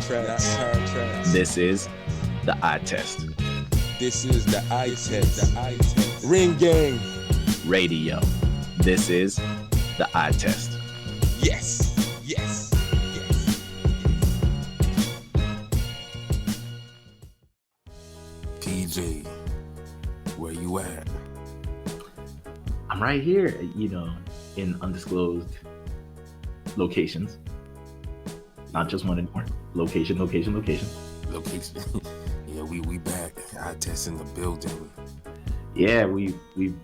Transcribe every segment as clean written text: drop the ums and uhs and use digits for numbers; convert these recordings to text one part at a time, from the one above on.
This is the eye test. This is the eye test. Ring gang. Radio. This is the eye test. Yes. PJ, where you at? I'm right here, in undisclosed locations. Not just one anymore. Location. Yeah, we back. Eye test in the building. Yeah, we've been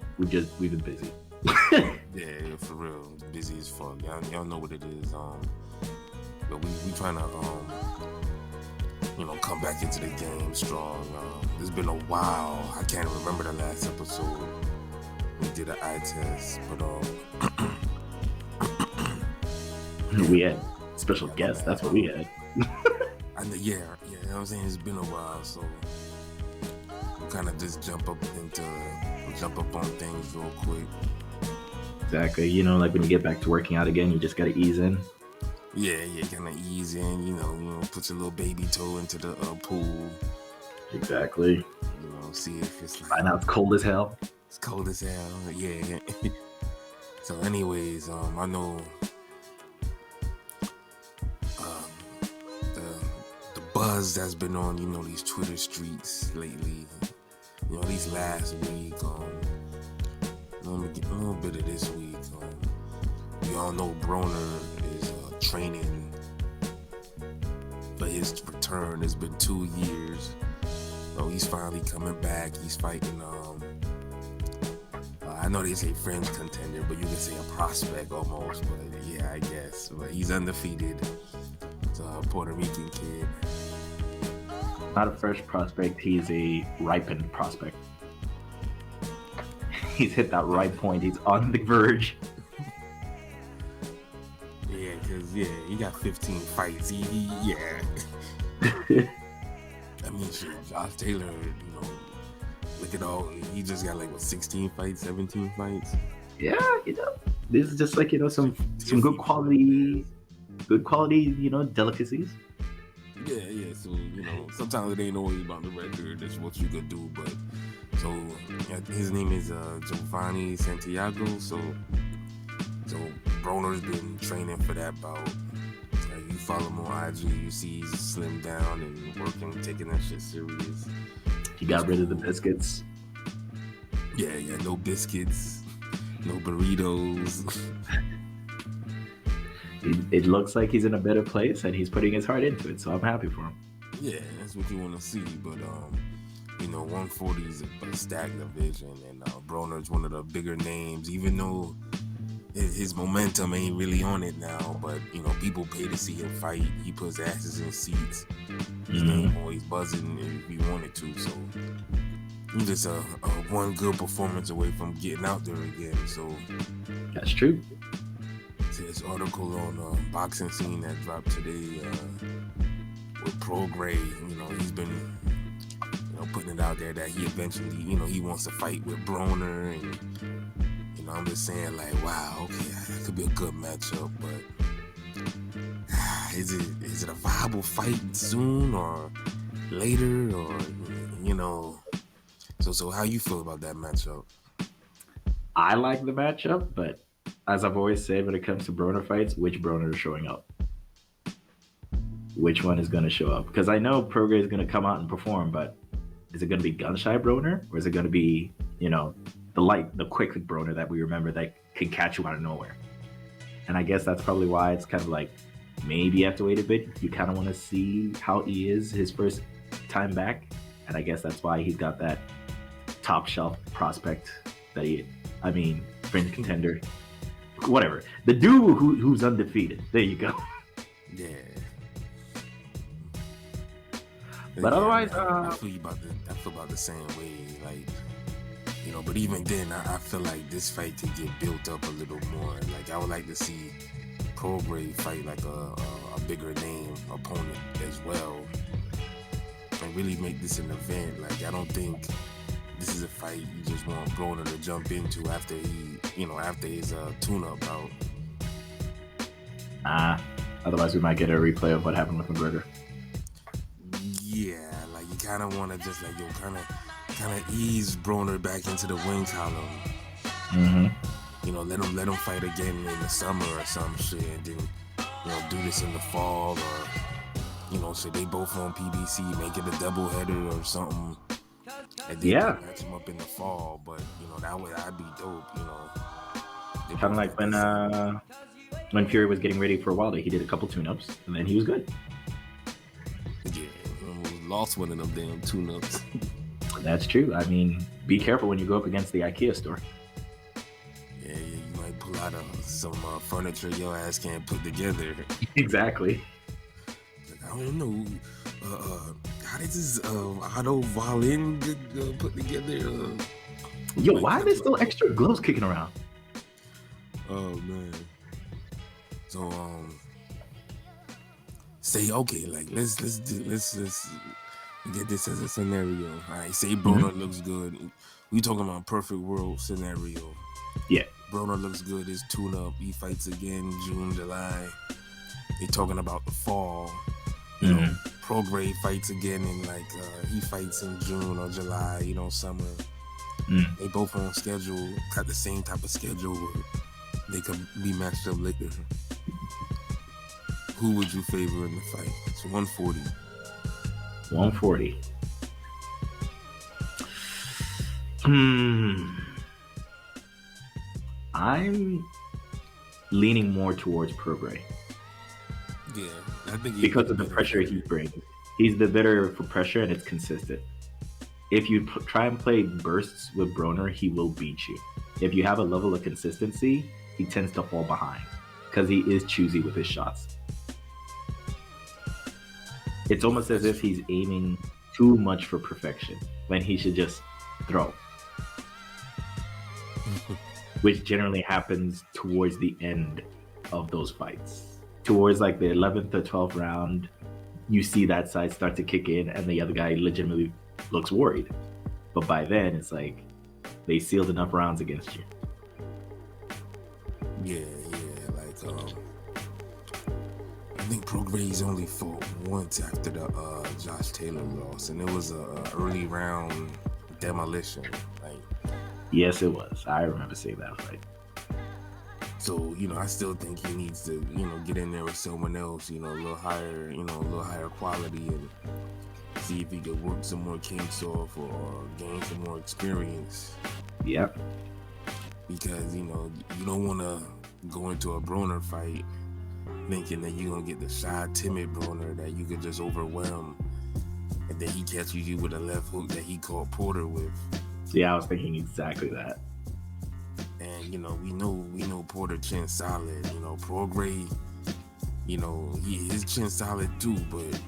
busy. Yeah, for real. Busy as fuck. Y'all know what it is. But we trying to come back into the game strong. It's been a while. I can't remember the last episode we did an eye test, but we had special guests. That's what we had. Yeah. You know what I'm saying? It's been a while, so we kind of just jump up on things real quick. Exactly. Like when you get back to working out again, you just gotta ease in. Yeah, kind of ease in. Put your little baby toe into the pool. Exactly. See if it's like. Right now it's cold as hell. It's cold as hell. Yeah. So, anyways, I know. The buzz that's been on, these Twitter streets lately, these last week, let me get a little bit of this week. We all know Broner is training for his return. It's been 2 years, so he's finally coming back. He's fighting, I know they say fringe contender, but you can say a prospect almost, but yeah, I guess. But he's undefeated. It's a Puerto Rican kid. Not a fresh prospect, he's a ripened prospect. He's hit that right point, he's on the verge. Yeah, because, he got 15 fights. Yeah. I mean, shit, Josh Taylor, look at all, he just got 16 fights, 17 fights. Yeah, this is just like, some good quality, delicacies. Yeah, so, sometimes it ain't always about the record, that's what you could do, but, so, his name is Giovanni Santiago, so Broner's been training for that bout. You follow him on IG, you see he's slimmed down and working, taking that shit serious. He got rid of the biscuits. Yeah, no biscuits, no burritos. It looks like he's in a better place and he's putting his heart into it, so I'm happy for him. Yeah, that's what you want to see, but 140 is a stacked division, and Broner's one of the bigger names, even though his momentum ain't really on it now, but people pay to see him fight. He puts asses in seats. His name always buzzing if he wanted to, so he's just a one good performance away from getting out there again. So that's true. This article on boxing scene that dropped today with Prograis, he's been putting it out there that he eventually, he wants to fight with Broner, and I'm just saying wow, okay, that could be a good matchup, but is it a viable fight soon or later, or so how you feel about that matchup? I like the matchup, but as I've always said, when it comes to Broner fights, which Broner is showing up? Which one is going to show up? Because I know Prograis is going to come out and perform, but is it going to be gun-shy Broner? Or is it going to be, the quick Broner that we remember that can catch you out of nowhere? And I guess that's probably why it's kind of maybe you have to wait a bit. You kind of want to see how he is his first time back. And I guess that's why he's got that top shelf prospect fringe contender. Whatever. The dude who's undefeated. There you go. Yeah. But otherwise, I feel about the same way. But even then, I feel like this fight could get built up a little more. I would like to see Prograis fight a bigger name opponent as well, and really make this an event. I don't think this is a fight you just want Broner to jump into after his tune-up bout. Otherwise we might get a replay of what happened with McGregor. Yeah, like you kind of want to just like kind of ease Broner back into the win column. Mm-hmm. You know, let him fight again in the summer or some shit, and then do this in the fall, or say they both on PBC, make it a double header or something, and then match them up in the fall. But that'd be dope. Kind of like when Fury was getting ready for Wilder, he did a couple tune-ups and then he was good. Yeah, lost one of them damn tune-ups. That's true. I mean, be careful when you go up against the IKEA store. Yeah, you might pull out some furniture your ass can't put together. Exactly. Like, I don't know. How did this auto violin get put together? Yo, why are there still extra gloves kicking around? Oh man. So say okay, like let's get this as a scenario. All right, say Broner looks good. We talking about perfect world scenario. Yeah. Broner looks good. His tune up. He fights again June, July. They talking about the fall. Prograis fights again in he fights in June or July. Summer. They both on schedule. Got the same type of schedule. They could be matched up later. Who would you favor in the fight? It's 140. 140. I'm leaning more towards Prograis. Yeah, I think because of the pressure he brings. He's the better for pressure, and it's consistent. If you try and play bursts with Broner, he will beat you. If you have a level of consistency, he tends to fall behind because he is choosy with his shots. It's almost as if he's aiming too much for perfection when he should just throw. Which generally happens towards the end of those fights. Towards the 11th or 12th round, you see that side start to kick in and the other guy legitimately looks worried. But by then, it's like they sealed enough rounds against you. Yeah, I think Prograis only fought once after the Josh Taylor loss, and it was a early round demolition. Yes, it was. I remember seeing that fight. So, I still think he needs to, get in there with someone else, a little higher quality, and see if he could work some more kinks off or gain some more experience. Yep. Because, you don't want to go into a Broner fight thinking that you're going to get the shy, timid Broner that you could just overwhelm, and then he catches you with a left hook that he caught Porter with. Yeah, I was thinking exactly that. And we know Porter chin solid. Prograis, his chin solid too. But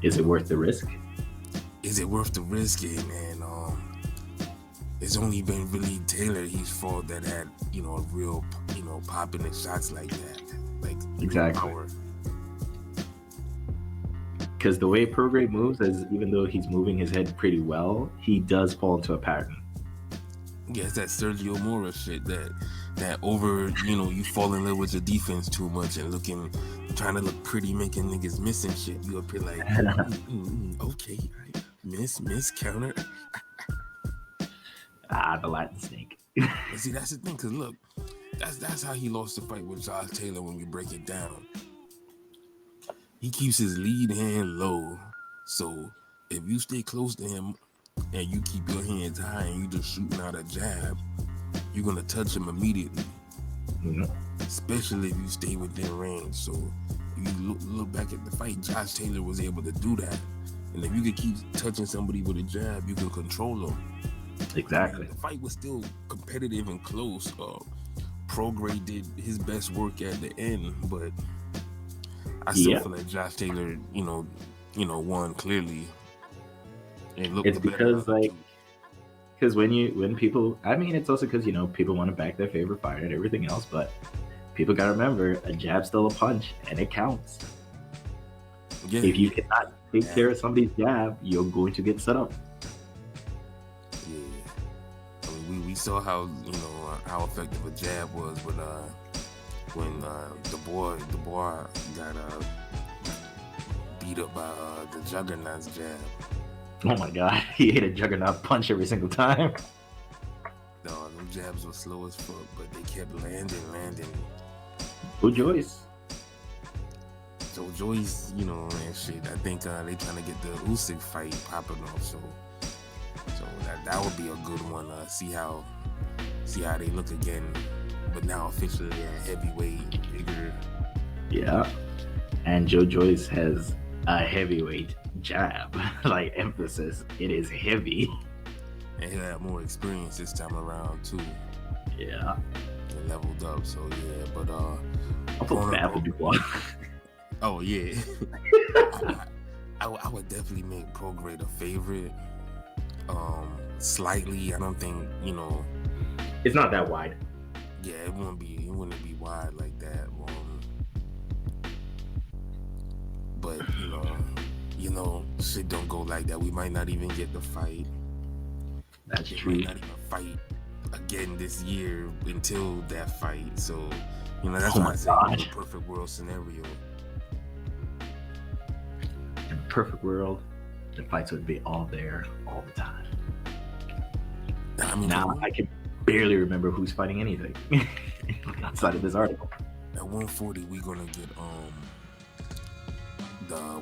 is it worth the risk? Is it worth the risk? And it's only been really Taylor he's fought that had a real popping the shots like that, exactly. Because the way Prograis moves, is even though he's moving his head pretty well, he does fall into a pattern. Yeah, it's that Sergio Mora shit that over, you fall in love with your defense too much and trying to look pretty, making niggas missing shit. You up here like, okay, miss, counter. The Latin snake. But see, that's the thing, because look, that's how he lost the fight with Josh Taylor when you break it down. He keeps his lead hand low, so if you stay close to him and you keep your hands high and you just shooting out a jab, you're gonna touch him immediately. Especially if you stay within range. So if you look back at the fight, Josh Taylor was able to do that. And if you could keep touching somebody with a jab, you can control them. Exactly. The fight was still competitive and close. Prograis did his best work at the end, but I still feel like Josh Taylor, won clearly. And it's because when people, I mean, it's also because people want to back their favorite fighter and everything else, but people gotta remember a jab's still a punch and it counts. Yeah, if you cannot take care of somebody's jab, you're going to get set up. Yeah, I mean, we saw how how effective a jab was when the boy got beat beat up by the Juggernaut's jab. Oh my God, he hit a Juggernaut punch every single time. No, them jabs were slow as fuck, but they kept landing. Who Joyce? So Joyce, you know, and shit. I think they trying to get the Usyk fight popping off. So that would be a good one. See how they look again, but now officially at heavyweight, bigger. Yeah, and Joe Joyce has a heavyweight jab. Like emphasis, it is heavy. And he'll have more experience this time around too. Yeah, and leveled up. So yeah, but I feel bad for Dubois. Oh yeah, I would definitely make Prograis the favorite. Slightly, I don't think, you know, it's not that wide. Yeah, it wouldn't be wide like that. But you know, shit don't go like that. We might not even get the fight. That's we true. Might not even fight again this year until that fight. So, you know, that's why I say it's a perfect world scenario. In a perfect world, the fights would be all there all the time. I mean, now I can barely remember who's fighting anything outside of this article. At 140, we're gonna get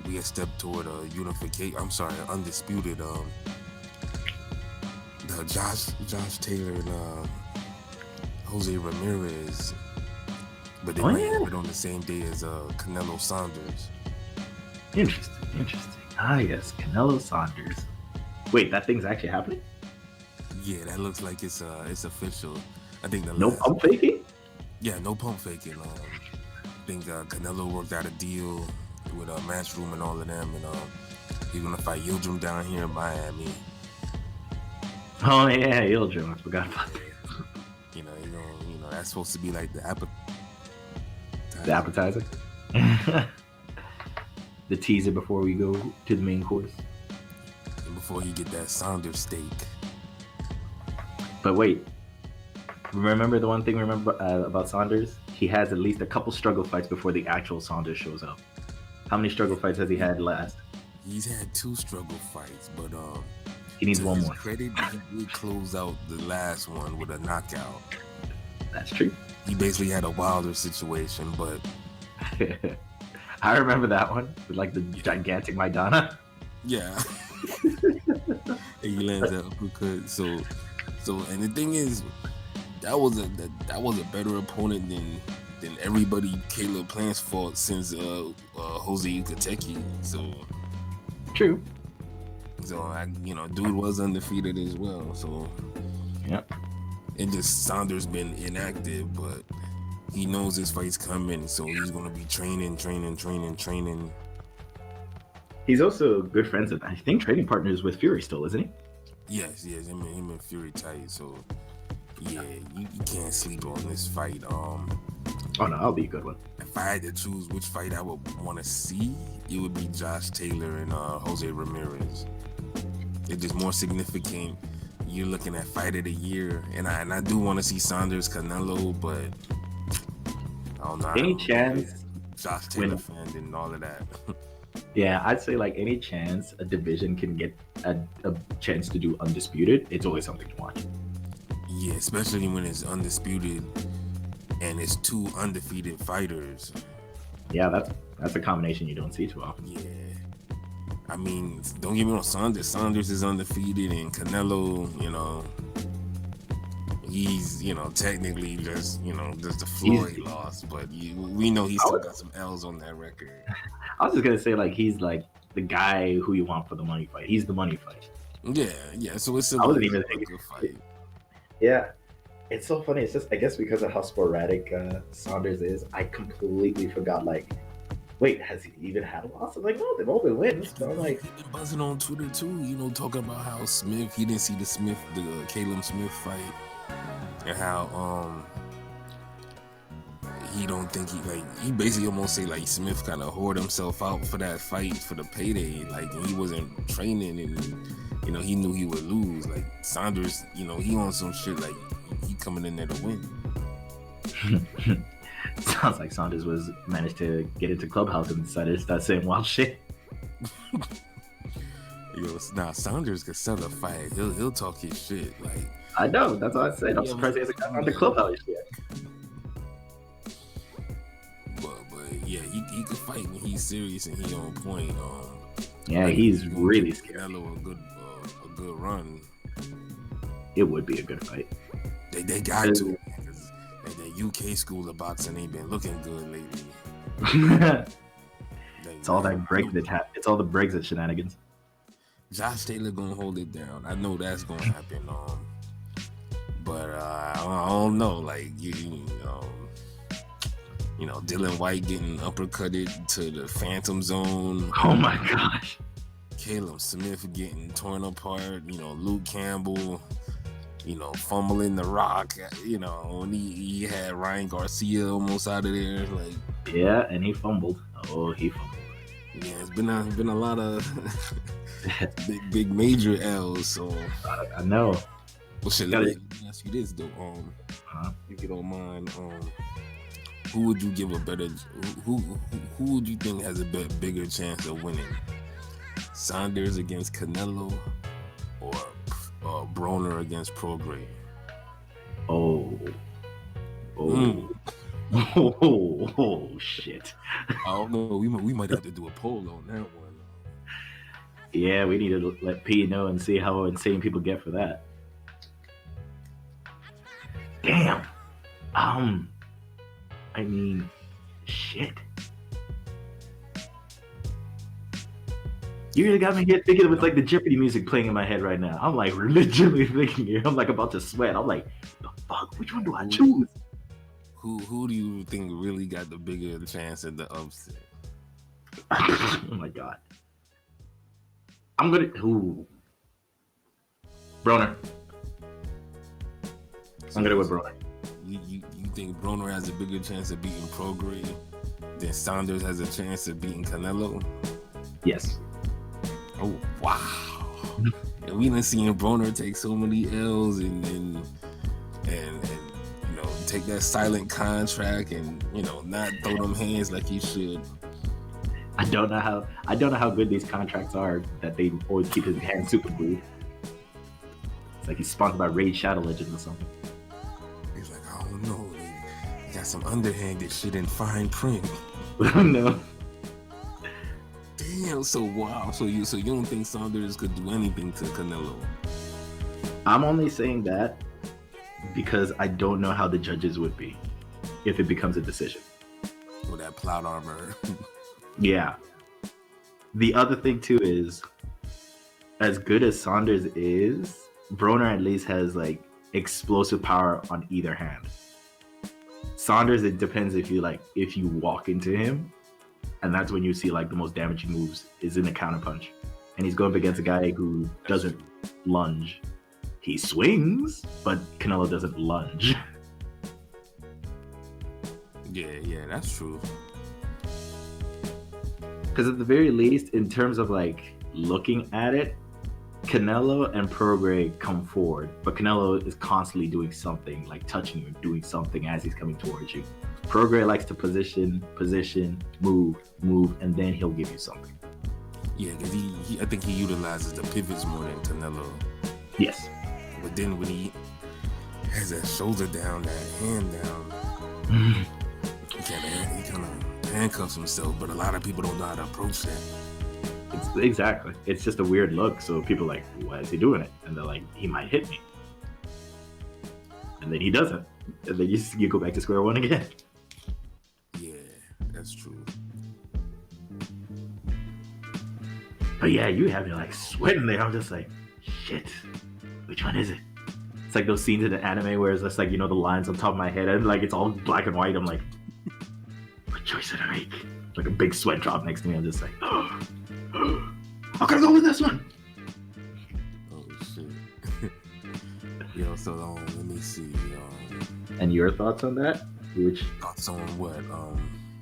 we a step toward a unification. I'm sorry, undisputed. The Josh Taylor and Jose Ramirez, but they might have it on the same day as Canelo Saunders. Interesting. Ah, yes, Canelo Saunders. Wait, that thing's actually happening? Yeah, that looks like it's official. I think no pump faking. Yeah, no pump faking. I think Canelo worked out a deal with Matchroom and all of them, and he's gonna fight Yildirim down here in Miami. Oh yeah, Yildirim. I forgot about that. You know, that's supposed to be like the appetizer. The teaser before we go to the main course. And before you get that Saunders steak. But wait, remember the one thing about Saunders? He has at least a couple struggle fights before the actual Saunders shows up. How many struggle fights has he had last? He's had 2 struggle fights, but he needs one more. Credit, he did close out the last one with a knockout. That's true. He basically had a Wilder situation, but I remember that one with like the gigantic Maidana. Yeah. And he lands that uppercut. So, and the thing is, that was a better opponent than everybody Caleb Plant's fought since Jose Ukateki. So true. So dude was undefeated as well. So yep. And just Saunders been inactive, but he knows his fight's coming, so he's gonna be training. He's also good friends with, I think, training partners with Fury still, isn't he? Yes, him and Fury tight. So yeah, you can't sleep on this fight. Oh no, that'll be a good one. If I had to choose which fight I would want to see, it would be Josh Taylor and Jose Ramirez. It's just more significant. You're looking at fight of the year, and I do want to see Saunders Canelo, but I don't know. Any chance? Josh Taylor fan and all of that. Yeah, I'd say like any chance a division can get a chance to do undisputed, it's always something to watch. Yeah, especially when it's undisputed and it's 2 undefeated fighters. Yeah, that's a combination you don't see too often. Yeah. I mean, don't get me wrong, Saunders is undefeated, and Canelo, he's, technically just the Floyd loss, but we know he's still got some L's on that record. I was just gonna say, like, he's like the guy who you want for the money fight. He's the money fight. Yeah. So it's I wasn't even thinking good fight. Yeah, it's so funny. It's just, I guess, because of how sporadic Saunders is, I completely forgot. Like, wait, has he even had a loss? I'm like, no, they've all been wins. But I'm like, he's been buzzing on Twitter too. Talking about how he didn't see the Caleb Smith fight, and how he don't think he basically almost say like Smith kind of whored himself out for that fight for the payday, like he wasn't training and he knew he would lose. Like Saunders, he on some shit like he coming in there to win. Sounds like Saunders managed to get into Clubhouse and decided to start saying wild shit. Yo, now Saunders could sell a fight. He'll talk his shit. Like, I know. That's what I said. I'm surprised he hasn't gotten on the clubhouse yet. But yeah, he could fight when he's serious and he on point. Yeah, he's really scary. Canelo a good run. It would be a good fight. They got to, because the UK school of boxing ain't been looking good lately. It's all that Brexit. It's all the Brexit shenanigans. Josh Taylor gonna hold it down. I know that's gonna happen. But I don't know. Like you know, Dylan White getting uppercutted to the Phantom Zone. Oh my gosh. Caleb Smith getting torn apart. You know, Luke Campbell. You know, fumbling the rock. You know, when he had Ryan Garcia almost out of there. Like, yeah, and he fumbled. Oh, he fumbled. Yeah, it's been a lot of big major L's. So I know. Well, shit, let me ask you this though. If you don't mind, who would you give a better? Who would you think has a bigger chance of winning? Saunders against Canelo, or Broner against Prograis? Oh, shit. I don't know. We might have to do a poll on that one. Yeah, we need to let P know and see how insane people get for that. Damn. I mean, shit. You really got me here thinking with like the Jeopardy music playing in my head right now. I'm like literally thinking here. I'm like about to sweat. I'm like, the fuck? Which one do I choose? Who do you think really got the bigger chance at the upset? Oh my god. I'm gonna Broner. I'm gonna go with Broner. You think Broner has a bigger chance of beating Prograis than Saunders has a chance of beating Canelo? Yes. Oh wow! And we done seen Broner take so many L's and you know, take that silent contract and, you know, not throw them hands like he should. I don't know how good these contracts are that they always keep his hands super glued. It's like he's sponsored by Raid Shadow Legends or something. He's like, I don't know. They got some underhanded shit in fine print. No. Damn. So wow. So you don't think Saunders could do anything to Canelo? I'm only saying that because I don't know how the judges would be if it becomes a decision. With that plot armor. Yeah. The other thing too is, as good as Saunders is, Broner at least has like explosive power on either hand. Saunders, it depends if you walk into him, and that's when you see like the most damaging moves is in a counterpunch. And he's going up against a guy who doesn't lunge. He swings, but Canelo doesn't lunge. Yeah, that's true. Because at the very least, in terms of like looking at it, Canelo and Prograis come forward, but Canelo is constantly doing something, like touching you, doing something as he's coming towards you. Prograis likes to position, move, and then he'll give you something. Yeah, because I think he utilizes the pivots more than Canelo. Yes. But then when he has that shoulder down, that hand down, he kind of handcuffs himself, but a lot of people don't know how to approach that. Exactly. It's just a weird look, so people are like, why is he doing it? And they're like, he might hit me. And then he doesn't. And then you go back to square one again. Yeah, that's true. But yeah, you have me like sweating there. I'm just like, shit, which one is it? It's like those scenes in the anime where it's just like, you know, the lines on top of my head and like it's all black and white. I'm like, what choice did I make? Like a big sweat drop next to me. I'm just like, I'm gonna go with this one. Oh shit. Yo, so let me see. And your thoughts on that? Thoughts on what?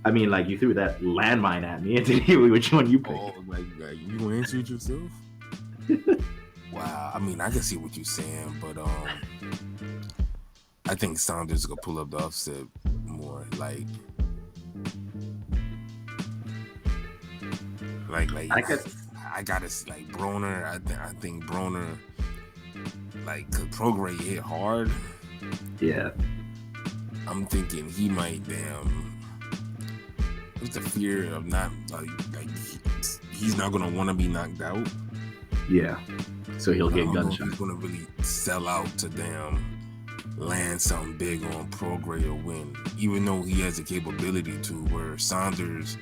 I mean, like you threw that landmine at me and didn't hear which one you picked. Oh, like you answered yourself? Wow. I mean, I can see what you're saying, but I think Saunders gonna pull up the upset more. Like, Like I guess. I gotta see like Broner. I think Broner, like, cause Prograis hit hard. Yeah. I'm thinking he might What's the fear of not he's not gonna want to be knocked out. Yeah. So he'll I get don't know if gunshot. he's gonna really sell out to land something big on Prograis or win, even though he has the capability to. Where Saunders,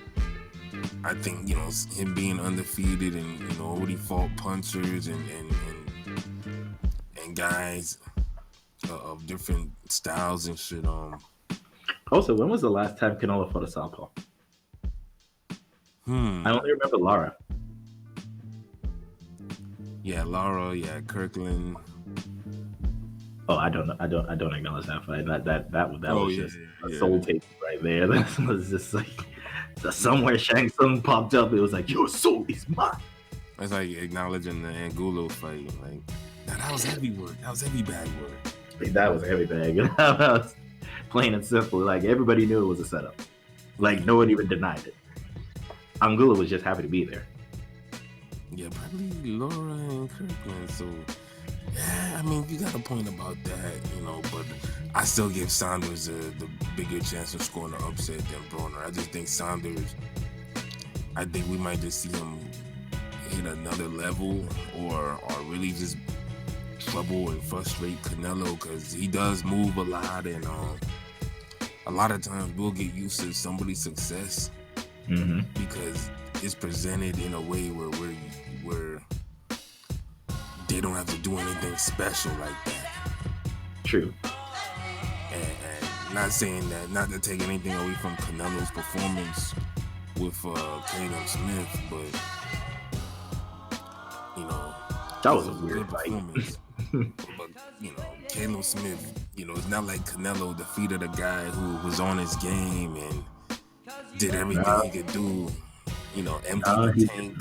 I think, him being undefeated and already fought punchers and guys of different styles and shit. Also, when was the last time Canelo fought a southpaw? I only remember Lara. Yeah, Lara. Yeah, Kirkland. Oh, I don't acknowledge that fight. That was just a soul tape right there. That was just like somewhere Shang Tsung popped up. It was like, your soul is mine. It's like acknowledging the Angulo fight. Like, now that was heavy work. That was heavy bag work. Like, that was a heavy bag. That was plain and simple. Like, everybody knew it was a setup. Like, no one even denied it. Angulo was just happy to be there. Yeah, probably Laura and Kirkland. So, yeah, I mean, you got a point about that, but I still give Saunders the bigger chance of scoring an upset than Broner. I just think Saunders, I think we might just see him hit another level or really just trouble and frustrate Canelo, because he does move a lot, and a lot of times we'll get used to somebody's success because it's presented in a way where they don't have to do anything special like that. True. And not saying that, not to take anything away from Canelo's performance with Caleb Smith, but that was a weird fight. But Caleb Smith, it's not like Canelo defeated a guy who was on his game and did everything he could do, empty the tank.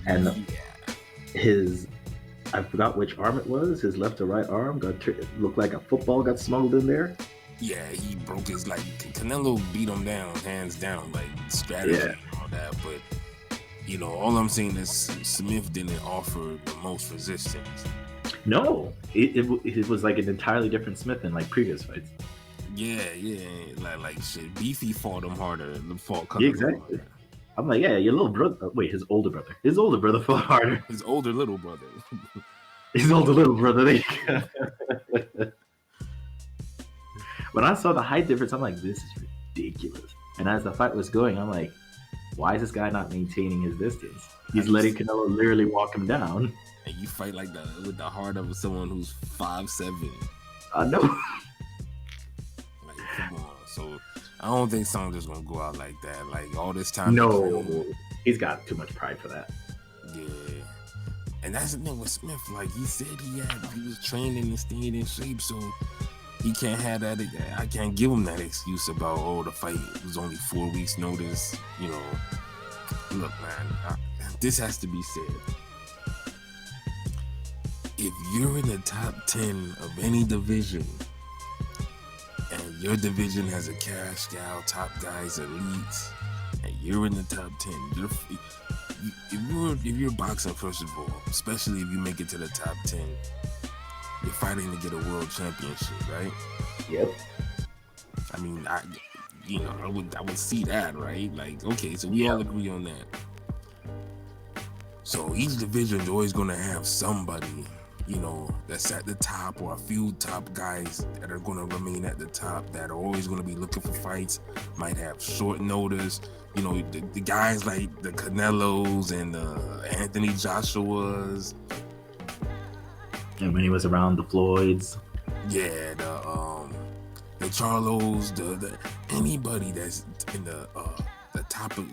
And his, I forgot which arm it was, his left or right arm looked like a football got smuggled in there. Yeah, he broke his, Canelo beat him down, hands down, strategy and all that. But, all I'm saying is Smith didn't offer the most resistance. No, it was like an entirely different Smith than previous fights. Yeah, like shit. Beefy fought him harder. Yeah, exactly. Harder. I'm like, yeah, your little brother. Wait, his older brother. His older brother fought harder. His older little brother. His older little brother. When I saw the height difference, I'm like, this is ridiculous. And as the fight was going, I'm like, why is this guy not maintaining his distance? He's letting Canelo literally walk him down. And you fight with the heart of someone who's 5'7". I know. Come on. So I don't think Saunders gonna go out like that. All this time. No, he's got too much pride for that. Yeah. And that's the thing with Smith. He said he was training and staying in shape, so he can't have that. I can't give him that excuse about, the fight was only 4 weeks notice. Look, man, this has to be said. If you're in the top 10 of any division, and your division has a cash cow, top guys, elites, and you're in the top 10, if you're boxing, first of all, especially if you make it to the top 10, you're fighting to get a world championship, right? Yep. I mean, I would see that, right? Okay, so we all agree on that. So each division's always gonna have somebody, that's at the top, or a few top guys that are gonna remain at the top that are always gonna be looking for fights, might have short notice. The guys like the Canelos and the Anthony Joshuas. And when he was around the Floyds. Yeah, the Charlos, the anybody that's in the top of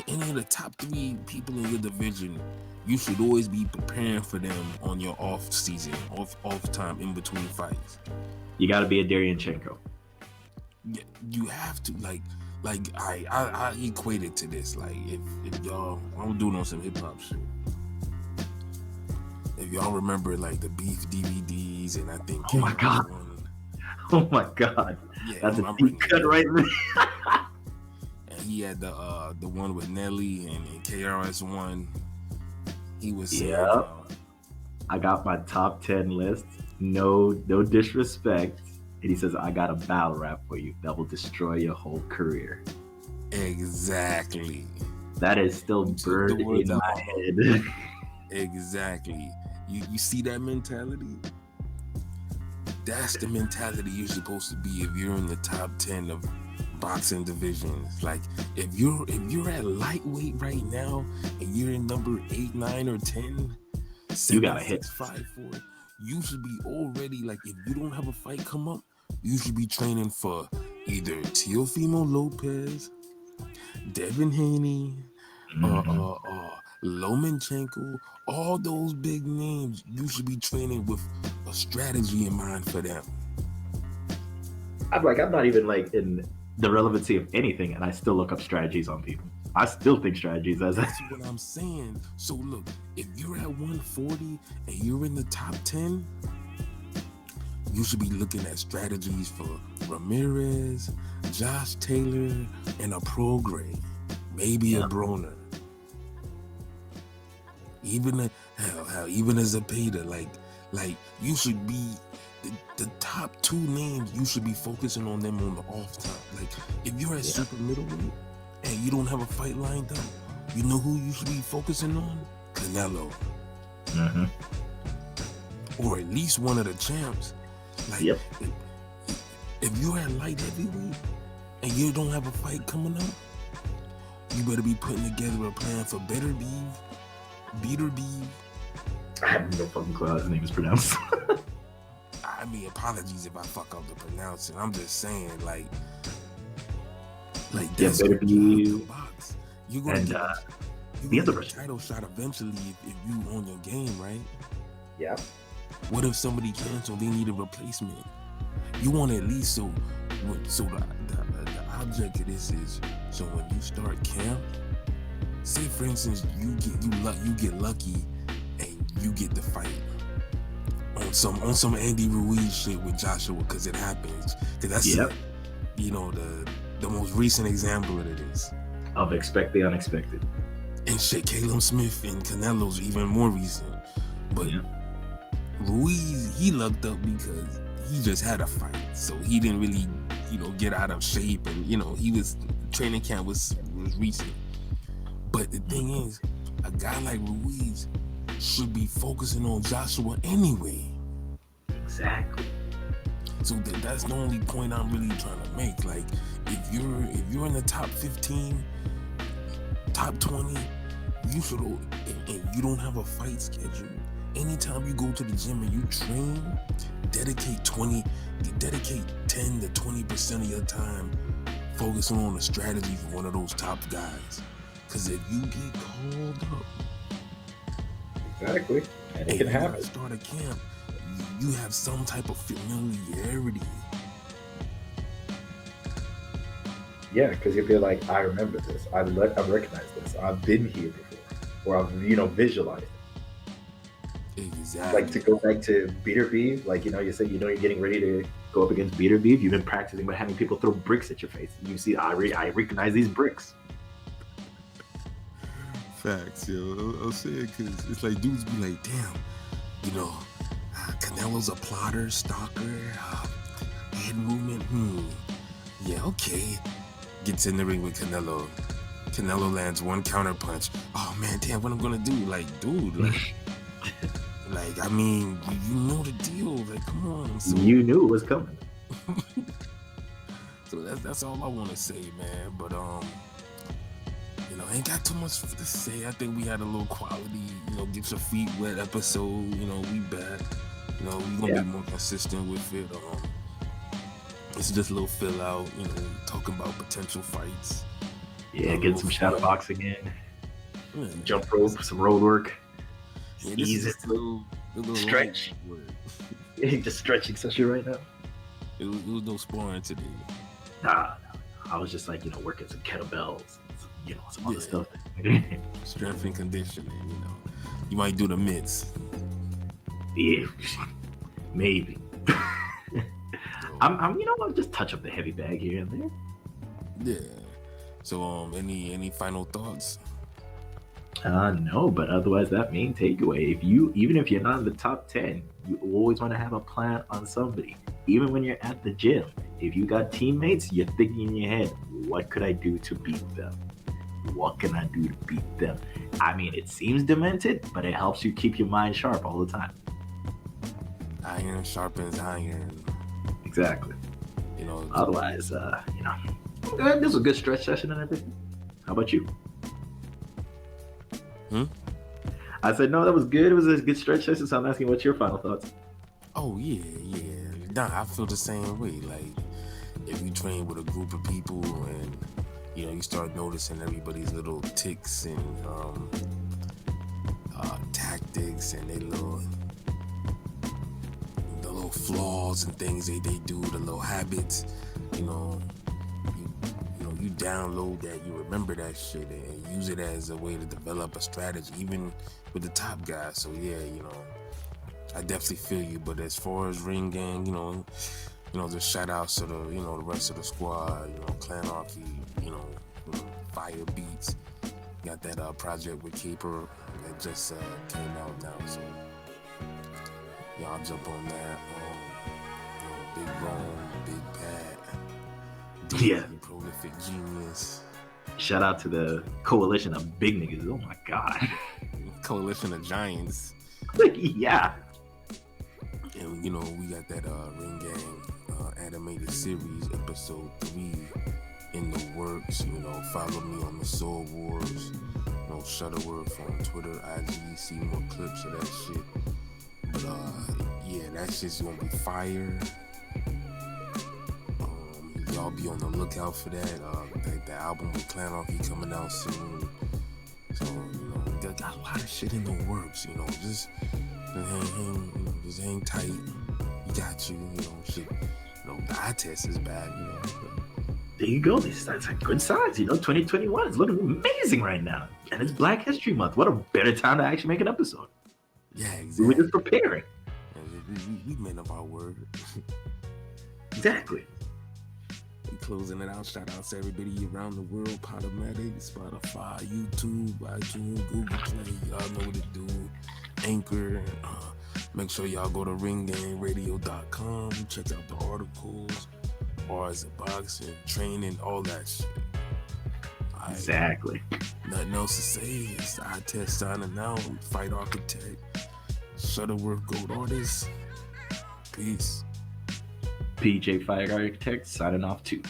any of the top 3 people in your division, you should always be preparing for them on your off season, off time in between fights. You got to be a Darianchenko. Yeah, you have to I equate it to this. If y'all, I'm doing on some hip hop shit. If y'all remember the Beef DVDs, and I think oh my god, yeah, that's a deep cut right there. And he had the one with Nelly and KRS-One. He was saying, Yeah. I got my top 10 list. No disrespect. And he says, I got a battle rap for you that will destroy your whole career. Exactly. That is still burned in my head. Exactly. You see that mentality? That's the mentality you're supposed to be if you're in the top 10 of boxing divisions. Like if you're at lightweight right now and you're in number 8, 9, or 10, 7, you gotta 6, 5, 4, you should be already, like, if you don't have a fight come up, you should be training for either Teofimo Lopez, Devin Haney, Lomachenko, all those big names. You should be training with a strategy in mind for them. I'm not even like in the relevancy of anything, and I still look up strategies on people. I still think strategies as that's what I'm saying. So look, if you're at 140 and you're in the top 10, you should be looking at strategies for Ramirez, Josh Taylor, and a Prograis, maybe a Broner. Even a Zepeda, like you should be the top 2 names. You should be focusing on them on the off time. Like if you're at super middleweight and you don't have a fight lined up, you know who you should be focusing on? Canelo, or at least one of the champs. Like if you're at light heavyweight and you don't have a fight coming up, you better be putting together a plan for Better Beef. I have no fucking clue how his name is pronounced. I mean, apologies if I fuck up the pronouncing. I'm just saying, like that's Better Beef. Box. You're gonna get a title shot eventually if you own your game, right? Yeah. What if somebody canceled? They need a replacement. You want to at least so the object of this is, so when you start camp, say for instance you get lucky and you get the fight on some Andy Ruiz shit with Joshua, because it happens. Because that's the most recent example of this. Of expect the unexpected. And shit, Caleb Smith and Canelo's even more recent. But Ruiz, he lucked up because he just had a fight, so he didn't really, get out of shape, and he was training camp was recent. But the thing is, a guy like Ruiz should be focusing on Joshua anyway. Exactly. So that's the only point I'm really trying to make. Like, if you're in the top 15, top 20, you should, and you don't have a fight schedule. Anytime you go to the gym and you train, dedicate 10 to 20% of your time focusing on a strategy for one of those top guys. Because if you get called up, exactly, and it can happen. Start a camp, you have some type of familiarity. Yeah, because you'll be like, I remember this, I recognize this, I've been here before, or I've visualized. Exactly. Like, to go back to Beater Beef, like, you say you're getting ready to go up against Beater Beef. You've been practicing by having people throw bricks at your face. You see, I recognize these bricks. Facts, yo. I'll say it because it's like dudes be like, damn, Canelo's a plotter, stalker, head movement. Yeah, okay. Gets in the ring with Canelo. Canelo lands one counter punch. Oh man, damn, what I'm gonna do? Like, dude, like, I mean, you know the deal. Like, come on. So, you knew it was coming. So that's all I want to say, man. But I ain't got too much to say. I think we had a little quality, get your feet wet episode. We back. We gonna be more consistent with it. It's just a little fill out. Talking about potential fights. Yeah, getting some shadow boxing in. Jump rope, some road work. Yeah, ease it. Little stretch. Just stretching session right now. It was no sparring today. Nah, I was just like, working some kettlebells, some other stuff. Strength and conditioning, You might do the mitts. Yeah, maybe. I'll just touch up the heavy bag here and there. Yeah. So any final thoughts? No, but otherwise that main takeaway, even if you're not in the top 10, you always want to have a plan on somebody. Even when you're at the gym, if you got teammates, you're thinking in your head, what could I do to beat them? What can I do to beat them? I mean, it seems demented, but it helps you keep your mind sharp all the time. Iron sharpens iron. Exactly. You know. Otherwise, this was a good stretch session and everything. How about you? I said, no, that was good. It was a good stretch session. So I'm asking, what's your final thoughts? Oh, yeah. Nah, I feel the same way. Like, if you train with a group of people and, you start noticing everybody's little ticks and tactics and the little flaws and things they do, the little habits, you download that, you remember that shit and use it as a way to develop a strategy, even with the top guys. So yeah, I definitely feel you. But as far as ring gang, just shout outs to the the rest of the squad, Clanarchy, Fire Beats, got that project with Keeper that just came out now. So y'all jump on that. Big Rome, Big Pat. Yeah. Prolific genius. Shout out to the coalition of big niggas. Oh my god. Coalition of giants. Yeah. And we got that Ring Gang animated series episode 3 in the works. Follow me on the Soul Wars. Shutterworth on Twitter, IG. See more clips of that shit. But yeah, that shit's gonna be fire. Y'all be on the lookout for that. The album with Clanarchy coming out soon. So, got a lot of shit in the works, just hang tight. You got you, shit. The eye test is bad, There you go. That's a good signs. 2021 is looking amazing right now. And it's Black History Month. What a better time to actually make an episode. Yeah, exactly. We were just preparing. We men of our word. Exactly. Closing it out. Shout out to everybody around the world. Podomatic, Spotify, YouTube, iTunes, Google Play. Y'all know what to do. Anchor. Make sure y'all go to ringgangradio.com. Check out the articles, bars and boxing, training, all that shit. Exactly. Nothing else to say. It's the eye test signing out. Fight Architect. Shutterworth Gold Artist. Peace. PJ Fire Architect signing off too.